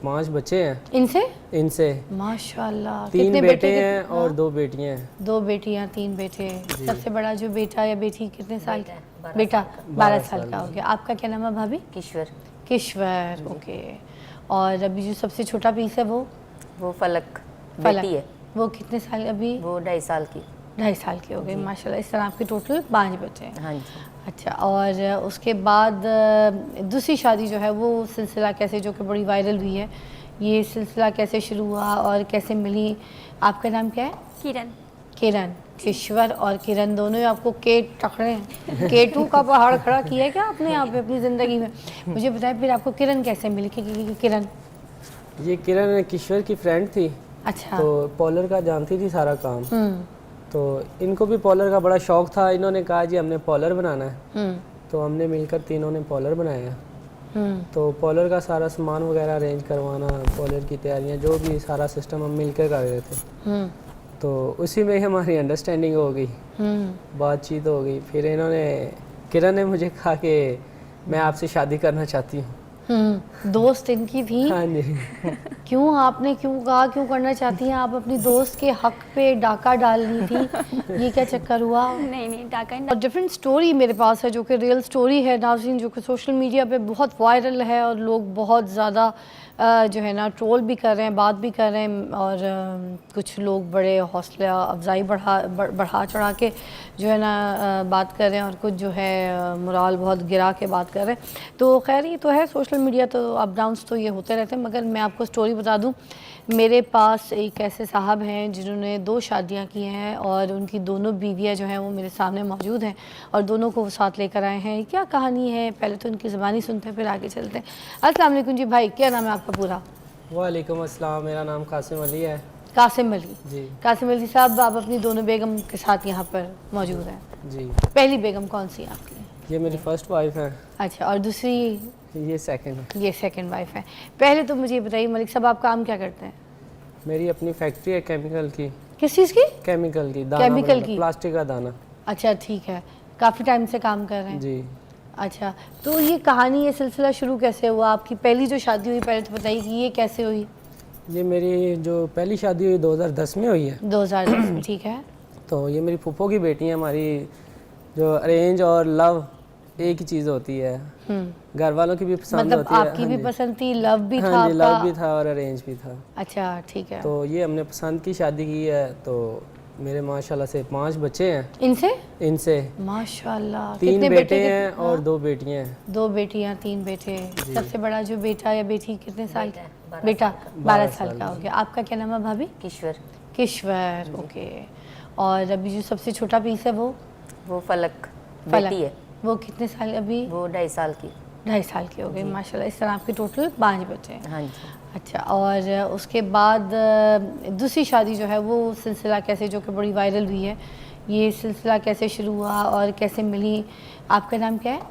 5 बच्चे हैं इनसे माशाल्लाह। 3 बेटे हैं और 2 बेटियां हैं। 2 बेटियां 3 बेटे। सबसे बड़ा जो बेटा या बेटी कितने साल का? बेटा 12 साल का हो गया। आपका क्या नाम है भाभी? किश्वर। ओके। और अभी जो सबसे छोटा पीस है वो फलक बेटी है। वो कितने साल अभी? वो 2.5 साल की। 2.5 साल की हो गई माशाल्लाह। इस तरह आपके टोटल 5 बच्चे हैं। हाँ जी। अच्छा, और उसके बाद दूसरी शादी जो है वो सिलसिला कैसे, जो कि बड़ी वायरल हुई है, ये सिलसिला कैसे शुरू हुआ और कैसे मिली? आपका नाम क्या है? किरण। किश्वर और किरण दोनों ही आपको के टकरे हैं। K2 का पहाड़ खड़ा किया है क्या आपने यहाँ पे अपनी ज़िंदगी में? मुझे बताएं फिर आपको किरण कैसे मिली? किरण ये किरण किश्वर की फ्रेंड थी। अच्छा। तो पॉलर का जानती थी सारा काम। तो इनको भी पॉलर का बड़ा शौक था। इन्होंने कहा जी हमने पॉलर बनाना है। तो हमने मिलकर तीनों ने पॉलर बनाया। तो पॉलर का सारा सामान वगैरह अरेंज करवाना, पॉलर की तैयारियां, जो भी सारा सिस्टम हम मिलकर कर रहे थे। तो उसी में हमारी अंडरस्टैंडिंग हो गई, बातचीत हो गई। फिर इन्होंने, किरण ने मुझे कहा कि मैं आपसे शादी करना चाहती हूँ। दोस्त इनकी थी? हाँ जी। क्यों आपने क्यों कहा, क्यों करना चाहती हैं आप? अपनी दोस्त के हक पे डाका डाल रही थी, ये क्या चक्कर हुआ? नहीं डाका डिफरेंट स्टोरी मेरे पास है जो कि रियल स्टोरी है नाज़रीन, जो कि सोशल मीडिया पे बहुत वायरल है और लोग बहुत ज़्यादा जो है ना ट्रोल भी कर रहे हैं, बात भी कर रहे हैं, और कुछ लोग बड़े हौसला अफजाई बढ़ा चढ़ा के जो है ना बात कर रहे हैं, और कुछ जो है मोराल बहुत गिरा के बात कर रहे हैं। तो खैर ये तो है सोशल मीडिया, तो अप डाउन्स तो ये होते रहते हैं। मगर मैं आपको स्टोरी बता दूं, मेरे पास एक ऐसे साहब हैं जिन्होंने 2 शादियां की हैं और उनकी दोनों बीवियां जो हैं वो मेरे सामने मौजूद हैं और दोनों को वो साथ लेकर आए हैं। क्या कहानी है, पहले तो उनकी ज़बानी सुनते हैं फिर आगे चलते हैं। अस्सलाम वालेकुम जी भाई, क्या नाम है आपका पूरा? वालेकुम अस्सलाम, मेरा नाम कासिम अली है। कासिम अली जी। कासिम अली साहब, आप अपनी दोनों बेगम के साथ यहाँ पर मौजूद हैं। जी। पहली बेगम कौन सी है आपकी? ये मेरी फर्स्ट वाइफ है। अच्छा, और दूसरी? ये सेकंड। ये सेकंड वाइफ है। पहले तो मुझे बताइए मलिक साहब, आप काम क्या करते हैं? मेरी अपनी फैक्ट्री है केमिकल की। किस चीज़ की? केमिकल की, दाना केमिकल की, प्लास्टिक का दाना। अच्छा ठीक है, काफ़ी टाइम से काम कर रहे हैं जी। अच्छा, तो ये कहानी, ये सिलसिला शुरू कैसे हुआ? आपकी पहली जो शादी हुई, पहले तो बताइए कि ये कैसे हुई? ये मेरी जो पहली शादी हुई 2010 में हुई है। 2010 में, ठीक है। तो ये मेरी फूफो की बेटी है। हमारी जो अरेंज और लव एक ही चीज़ होती है, घर वालों की भी पसंद मतलब होती है। आपकी भी पसंद थी, लव भी था हाँ जी, लव आपका? भी था और अरेंज भी था। अच्छा ठीक है। तो ये हमने पसंद की शादी की है। तो मेरे माशाल्लाह से 5 बच्चे हैं इनसे माशाल्लाह। 3 बेटे हैं और 2 बेटियां हैं। 2 बेटियां 3 बेटे। सबसे बड़ा जो बेटा या बेटी कितने साल का? बेटा 12 साल का हो गया। आपका क्या नाम है भाभी? किश्वर। ओके। और अभी जो सबसे छोटा पीस है वो फलक बेटी है। वो कितने साल अभी? वो 2.5 साल की। 2.5 साल की हो गई माशाल्लाह। इस तरह आपके टोटल 5 बच्चे हैं। हाँ जी। अच्छा, और उसके बाद दूसरी शादी जो है वो सिलसिला कैसे, जो कि बड़ी वायरल हुई है, ये सिलसिला कैसे शुरू हुआ और कैसे मिली? आपका नाम क्या है?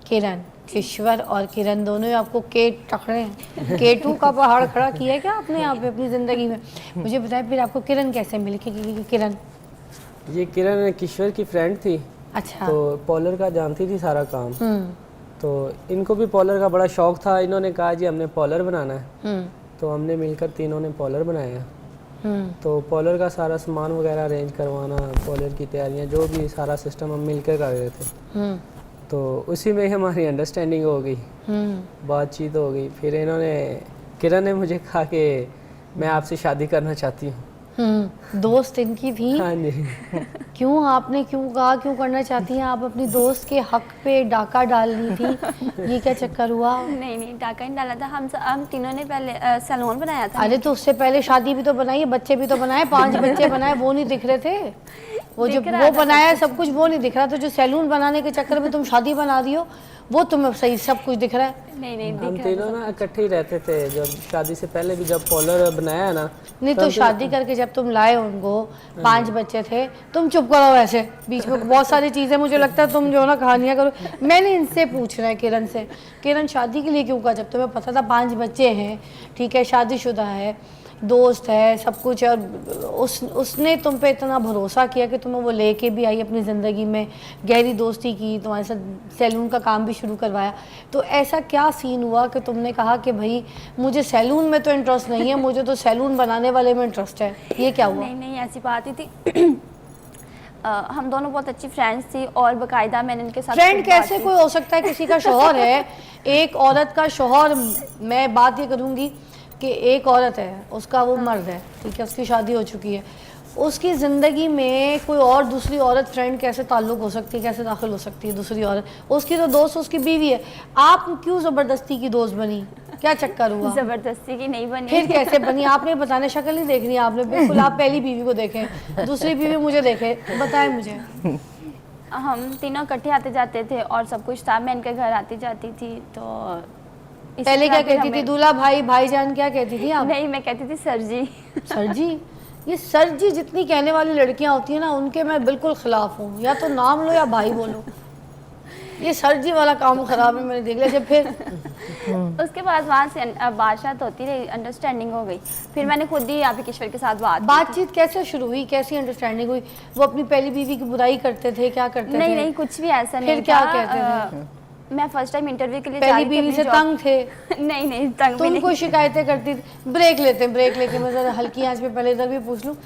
किरण। किश्वर और किरण दोनों ही आपको के टकरे हैं। K2 का पहाड़ खड़ा किया है क्या आपने यहाँ पे अपनी ज़िंदगी में? मुझे बताएं फिर आपको किरण कैसे मिली? किरण ये किरण किश्वर की फ्रेंड थी। अच्छा। तो पॉलर का जानती थी सारा काम। तो इनको भी पॉलर का बड़ा शौक था। इन्होंने कहा जी हमने पॉलर बनाना है। तो हमने मिलकर तीनों ने पॉलर बनाया। तो पॉलर का सारा सामान वगैरह अरेंज करवाना, पॉलर की तैयारियां, जो भी सारा सिस्टम हम मिलकर कर रहे थे। तो उसी में हमारी अंडरस्टैंडिंग हो गई, बातचीत हो गई। फिर इन्होंने, किरण ने मुझे कहा कि मैं आपसे शादी करना चाहती हूँ। दोस्त इनकी थी? हाँ जी। क्यों आपने क्यों कहा, क्यों करना चाहती हैं आप? अपनी दोस्त के हक पे डाका डाल रही थी, ये क्या चक्कर हुआ? नहीं डाका नहीं डाला था। हम तीनों ने पहले सैलून बनाया था। अरे तो उससे पहले शादी भी तो बनाई, बच्चे भी तो बनाए, 5 बच्चे बनाए, वो नहीं दिख रहे थे? वो जो वो बनाया सब कुछ वो नहीं दिख रहा? तो जो सैलून बनाने के चक्कर में तुम शादी बना रही हो वो तुम्हें सही सब कुछ दिख रहा है? नहीं हम तीनों ना इकट्ठे ही रहते थे जब शादी से पहले भी, जब पॉलर बनाया ना। नहीं तो शादी करके जब तुम लाए उनको, 5 बच्चे थे, तुम चुप करो। ऐसे बीच में बहुत सारी चीज़ें, मुझे लगता है तुम जो ना कहानियाँ करो। मैंने इनसे पूछना है किरण से, किरण शादी के लिए क्यों कहा जब तुम्हें पता था 5 बच्चे हैं, ठीक है, शादीशुदा है, दोस्त है, सब कुछ है, और उसने तुम पे इतना भरोसा किया कि तुम्हें वो लेके भी आई अपनी ज़िंदगी में, गहरी दोस्ती की, तुम्हारे साथ सैलून का काम भी शुरू करवाया। तो ऐसा क्या सीन हुआ कि तुमने कहा कि भाई मुझे सैलून में तो इंटरेस्ट नहीं है, मुझे तो सैलून बनाने वाले में इंटरेस्ट है? ये क्या हुआ? नहीं नहीं, ऐसी बात ही थी। हम दोनों बहुत अच्छी फ्रेंड्स थी और बाकायदा मैंने इनके साथ फ्रेंड खूब बात कैसे की। कोई हो सकता है? किसी का शौहर है, एक औरत का शौहर, मैं बात ये करूंगी कि एक औरत है, उसका वो मर्द है, ठीक है, उसकी शादी हो चुकी है, उसकी ज़िंदगी में कोई और दूसरी औरत फ्रेंड कैसे ताल्लुक़ हो सकती है, कैसे दाखिल हो सकती है दूसरी औरत? उसकी तो दोस्त उसकी बीवी है, आप क्यों ज़बरदस्ती की दोस्त बनी? क्या चक्कर हुआ? जबरदस्ती की नहीं बनी। फिर कैसे बनी? आपने बताने, शक्ल नहीं देखनी आपने, बिल्कुल आप पहली बीवी को देखें, दूसरी बीवी मुझे देखे, बताएं मुझे। हम तीनों इकट्ठे आते जाते थे और सब कुछ था, मैं इनके घर आती जाती थी। तो इसी पहले क्या तरह फिर कहती थी? हमें- दूल्हा भाई, भाईजान, क्या कहती थी आप? नहीं, मैं कहती थी सर जी। सर जी? ये सर जी जितनी कहने वाली लड़कियां होती हैं ना, उनके मैं बिल्कुल खिलाफ हूँ, या तो नाम लो या भाई बोलो। ये सर जी वाला काम खराब है, मैंने देख लिया। जब फिर उसके बाद वहाँ से बातचीत होती रही, अंडरस्टैंडिंग हो गई। फिर मैंने खुद ही आप किश्वर के साथ बात की थी। बातचीत कैसे शुरू हुई, कैसी अंडरस्टैंडिंग हुई? वो अपनी पहली बीवी की बुराई करते थे, क्या करते थे? नहीं नहीं, कुछ भी ऐसा नहीं फिर क्या था। कहते थे? मैं फर्स्ट टाइम इंटरव्यू के लिए जा पहली रही थी बीवी अपनी से job- तंग थे? नहीं नहीं, तंग भी तुमको नहीं। शिकायतें करती थी? ब्रेक लेते हैं, ब्रेक लेके मैं ज़रा हल्की आंच पे पहले इधर भी पूछ लूँ।